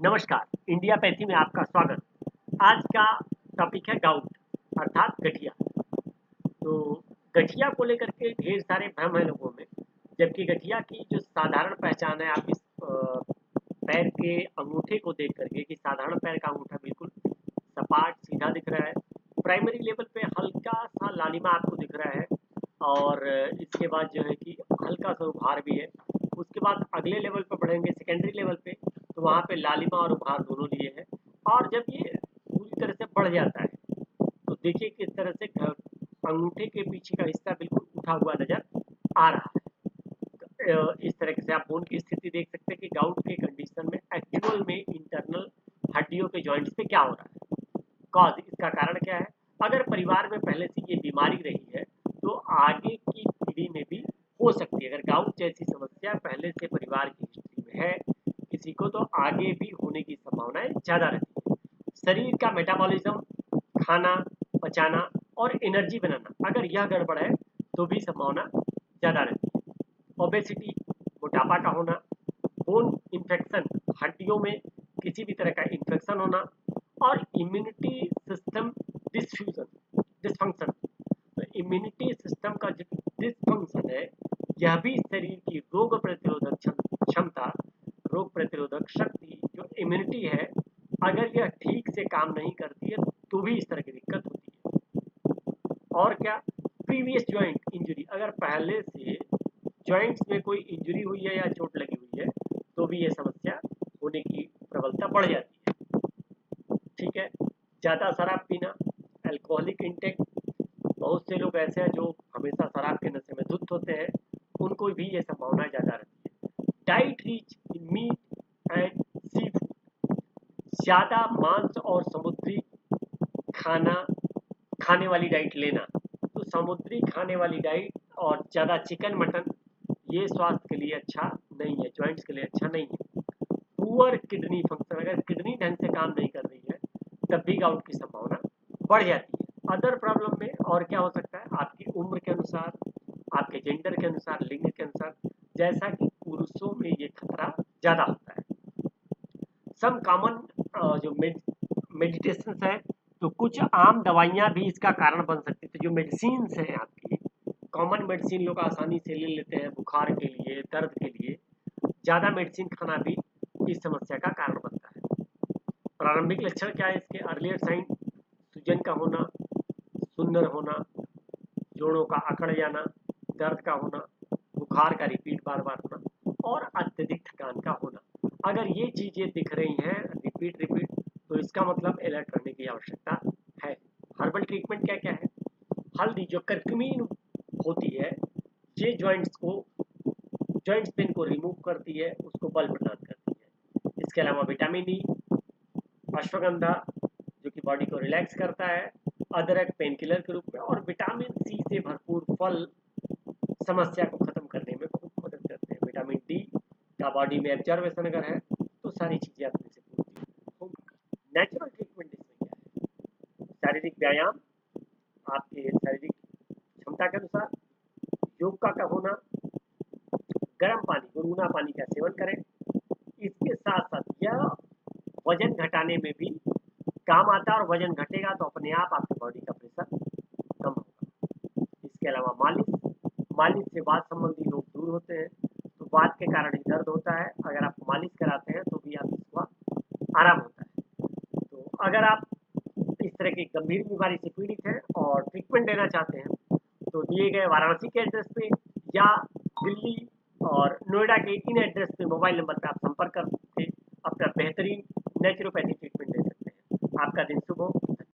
नमस्कार, India pathy में आपका स्वागत। आज का टॉपिक है गाउट अर्थात गठिया। तो गठिया को लेकर के ढेर सारे भ्रम है लोगों में, जबकि गठिया की जो साधारण पहचान है आप इस पैर के अंगूठे को देख करके कि साधारण पैर का अंगूठा बिल्कुल सपाट सीधा दिख रहा है। प्राइमरी लेवल पे हल्का सा लालिमा आपको दिख रहा है और इसके बाद जो है कि हल्का सा उभार भी है। उसके बाद अगले लेवल पर बढ़ेंगे सेकेंडरी लेवल पे, तो वहाँ पे लालिमा और उभार दोनों लिए है। और जब ये पूरी तरह से बढ़ जाता है तो देखिए किस तरह से अंगूठे के पीछे का हिस्सा बिल्कुल उठा हुआ नजर आ रहा है। इस तरह से आप बोन की स्थिति देख सकते हैं कि गाउट के कंडीशन में एक्चुअल में इंटरनल हड्डियों के जॉइंट्स पे क्या हो रहा है। कॉज इसका कारण क्या है? अगर परिवार में पहले से ये बीमारी रही है तो आगे की पीढ़ी में भी हो सकती है। अगर गाउट जैसी समस्या पहले से परिवार की हिस्ट्री में है किसी को, तो आगे भी होने की संभावनाएं ज्यादा रहती है। शरीर का मेटाबॉलिज्म, खाना पचाना और एनर्जी बनाना अगर यह गड़बड़ है तो भी संभावना ज्यादा रहती है। ओबेसिटी, मोटापा का होना, बोन इन्फेक्शन, हड्डियों में किसी भी तरह का इन्फेक्शन होना और इम्यूनिटी सिस्टम डिसफंक्शन। तो इम्यूनिटी सिस्टम का जो डिसफंक्शन है यह भी शरीर की रोग प्रतिरोधक क्षमता, रोग प्रतिरोधक शक्ति जो इम्यूनिटी है, अगर यह ठीक से काम नहीं करती है तो भी इस तरह की दिक्कत होती है। और क्या? प्रीवियस जॉइंट इंजरी, अगर पहले से जॉइंट्स में कोई इंजरी हुई है या चोट लगी हुई है तो भी यह समस्या होने की प्रबलता बढ़ जाती है। ठीक है। ज़्यादा शराब पीना, अल्कोहलिक इंटेक, बहुत से लोग ऐसे हैं जो हमेशा शराब के नशे में धुत होते हैं, उनको भी ये संभावना ज़्यादा रहती है। Diet rich in meat and seafood, ज़्यादा मांस और समुद्री खाने वाली डाइट लेना। तो समुद्री खाने वाली डाइट और ज़्यादा चिकन मटन ये स्वास्थ्य के लिए अच्छा नहीं है, जॉइंट्स के लिए अच्छा नहीं है। पुअर किडनी फंक्शन, अगर किडनी ढंग से काम नहीं कर रही है तब भी गाउट की संभावना बढ़ जाती है। अदर प्रॉब्लम में और क्या हो सकता है? आपकी उम्र के अनुसार, आपके जेंडर के अनुसार, लिंग के अनुसार, जैसा कि पुरुषों में ये खतरा ज़्यादा होता है। सम कॉमन जो मेडिटेशन है, तो कुछ आम दवाइयाँ भी इसका कारण बन सकती है। तो जो मेडिसिन हैं आपकी कॉमन मेडिसिन लोग आसानी से ले लेते हैं बुखार के लिए, दर्द के लिए, ज़्यादा मेडिसिन खाना भी इस समस्या का कारण बनता है। प्रारंभिक लक्षण क्या है इसके? अर्लियर साइन, सूजन का होना, सुन्नर होना, जोड़ों का अकड़ जाना, दर्द का होना, बुखार का रिपीट बार बार होना और अत्यधिक थकान का होना। अगर ये चीज़ें दिख रही हैं रिपीट, तो इसका मतलब अलर्ट करने की आवश्यकता है। हर्बल ट्रीटमेंट क्या क्या है? हल्दी जो करक्यूमिन होती है, ये जॉइंट्स पेन को रिमूव करती है, उसको बल प्रदान करती है। इसके अलावा विटामिन ई, अश्वगंधा जो कि बॉडी को रिलैक्स करता है, अदरक पेन किलर के रूप में, और विटामिन सी से भरपूर फल समस्या को खत्म करने में बहुत मदद करते हैं। विटामिन डी का बॉडी में एब्जॉर्बेशन अगर है तो सारी चीजें अपने से पूरी होंगी। नेचुरल ट्रीटमेंट इसमें क्या है? शारीरिक व्यायाम, आपके शारीरिक क्षमता के अनुसार, योग का होना, गर्म पानी, गुनगुना पानी का सेवन करें। इसके साथ साथ यह वजन घटाने में भी काम आता है और वजन घटेगा तो अपने आप आपकी बॉडी का प्रेशर कम होगा। इसके अलावा मालिश से वात संबंधी रोग दूर होते हैं। तो वात के कारण ही दर्द होता है, अगर आप मालिश कराते हैं तो भी आप इसका आराम होता है। तो अगर आप इस तरह की गंभीर बीमारी से पीड़ित हैं और ट्रीटमेंट लेना चाहते हैं तो दिए गए वाराणसी के एड्रेस पे या दिल्ली और नोएडा के इन एड्रेस पे मोबाइल नंबर पे आप संपर्क करके अपना बेहतरीन नेचुरोपैथी